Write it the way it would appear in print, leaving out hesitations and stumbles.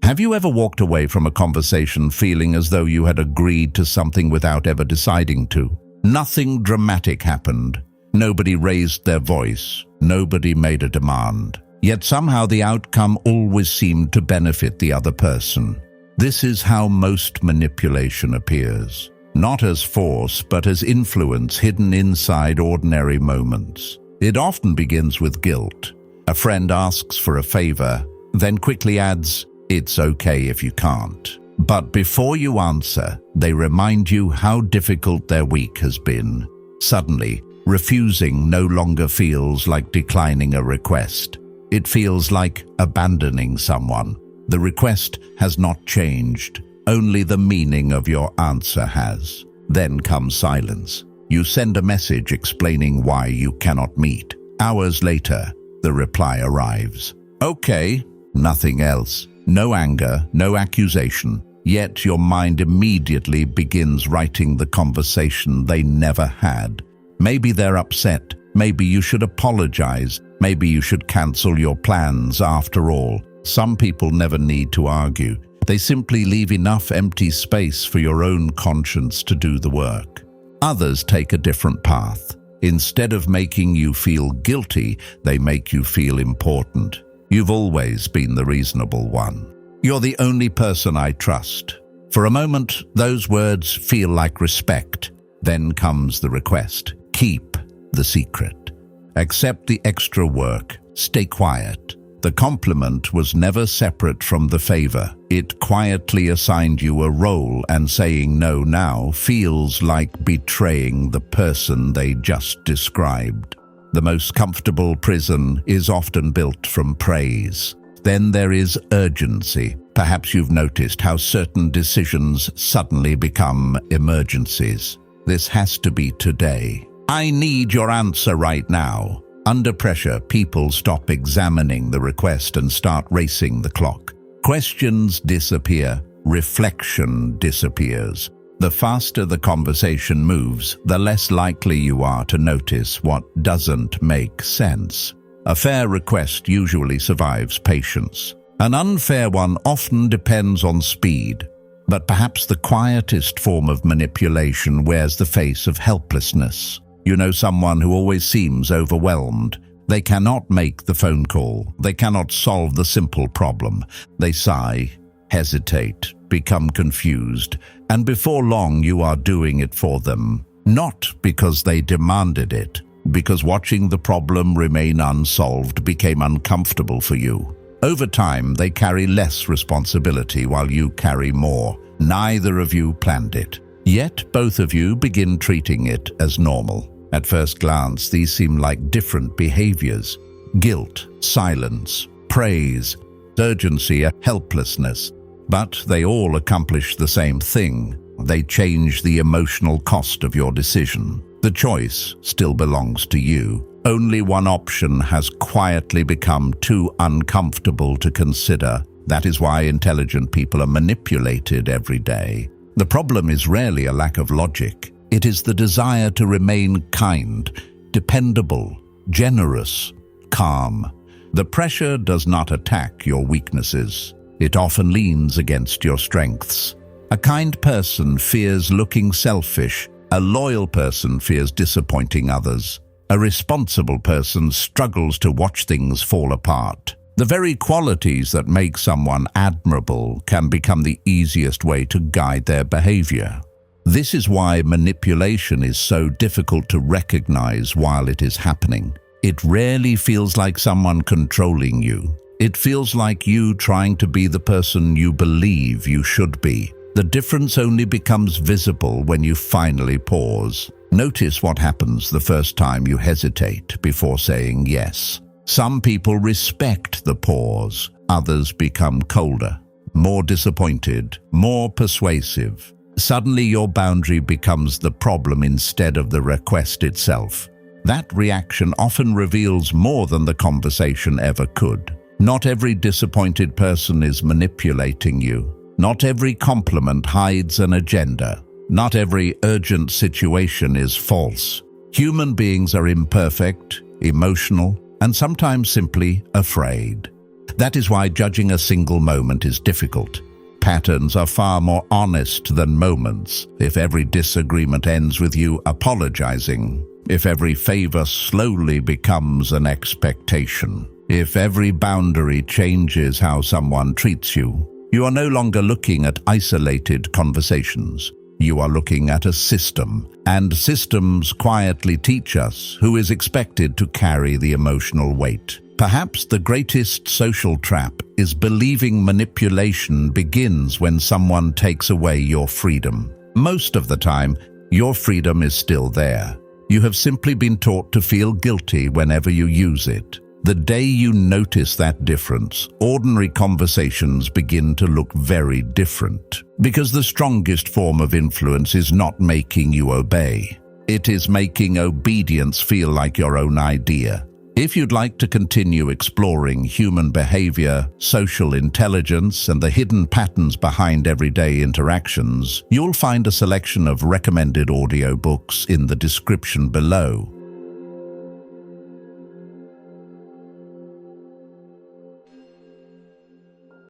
Have you ever walked away from a conversation feeling as though you had agreed to something without ever deciding to? Nothing dramatic happened. Nobody raised their voice. Nobody made a demand. Yet somehow the outcome always seemed to benefit the other person. This is how most manipulation appears. Not as force, but as influence hidden inside ordinary moments. It often begins with guilt. A friend asks for a favor, then quickly adds, "It's okay if you can't." But before you answer, they remind you how difficult their week has been. Suddenly, refusing no longer feels like declining a request. It feels like abandoning someone. The request has not changed. Only the meaning of your answer has. Then comes silence. You send a message explaining why you cannot meet. Hours later, the reply arrives. Okay, nothing else. No anger, no accusation. Yet your mind immediately begins writing the conversation they never had. Maybe they're upset. Maybe you should apologize. Maybe you should cancel your plans after all. Some people never need to argue. They simply leave enough empty space for your own conscience to do the work. Others take a different path. Instead of making you feel guilty, they make you feel important. You've always been the reasonable one. You're the only person I trust. For a moment, those words feel like respect. Then comes the request. Keep the secret. Accept the extra work. Stay quiet. The compliment was never separate from the favor. It quietly assigned you a role, and saying no now feels like betraying the person they just described. The most comfortable prison is often built from praise. Then there is urgency. Perhaps you've noticed how certain decisions suddenly become emergencies. This has to be today. I need your answer right now. Under pressure, people stop examining the request and start racing the clock. Questions disappear. Reflection disappears. The faster the conversation moves, the less likely you are to notice what doesn't make sense. A fair request usually survives patience. An unfair one often depends on speed. But perhaps the quietest form of manipulation wears the face of helplessness. You know someone who always seems overwhelmed. They cannot make the phone call. They cannot solve the simple problem. They sigh, hesitate, become confused, and before long you are doing it for them. Not because they demanded it, because watching the problem remain unsolved became uncomfortable for you. Over time, they carry less responsibility while you carry more. Neither of you planned it. Yet both of you begin treating it as normal. At first glance, these seem like different behaviors. Guilt, silence, praise, urgency, helplessness. But they all accomplish the same thing. They change the emotional cost of your decision. The choice still belongs to you. Only one option has quietly become too uncomfortable to consider. That is why intelligent people are manipulated every day. The problem is rarely a lack of logic. It is the desire to remain kind, dependable, generous, calm. The pressure does not attack your weaknesses. It often leans against your strengths. A kind person fears looking selfish. A loyal person fears disappointing others. A responsible person struggles to watch things fall apart. The very qualities that make someone admirable can become the easiest way to guide their behavior. This is why manipulation is so difficult to recognize while it is happening. It rarely feels like someone controlling you. It feels like you trying to be the person you believe you should be. The difference only becomes visible when you finally pause. Notice what happens the first time you hesitate before saying yes. Some people respect the pause. Others become colder, more disappointed, more persuasive. Suddenly your boundary becomes the problem instead of the request itself. That reaction often reveals more than the conversation ever could. Not every disappointed person is manipulating you. Not every compliment hides an agenda. Not every urgent situation is false. Human beings are imperfect, emotional, and sometimes simply afraid. That is why judging a single moment is difficult. Patterns are far more honest than moments. If every disagreement ends with you apologizing, if every favor slowly becomes an expectation, if every boundary changes how someone treats you, you are no longer looking at isolated conversations. You are looking at a system, and systems quietly teach us who is expected to carry the emotional weight. Perhaps the greatest social trap is believing manipulation begins when someone takes away your freedom. Most of the time, your freedom is still there. You have simply been taught to feel guilty whenever you use it. The day you notice that difference, ordinary conversations begin to look very different. Because the strongest form of influence is not making you obey. It is making obedience feel like your own idea. If you'd like to continue exploring human behavior, social intelligence, and the hidden patterns behind everyday interactions, you'll find a selection of recommended audiobooks in the description below.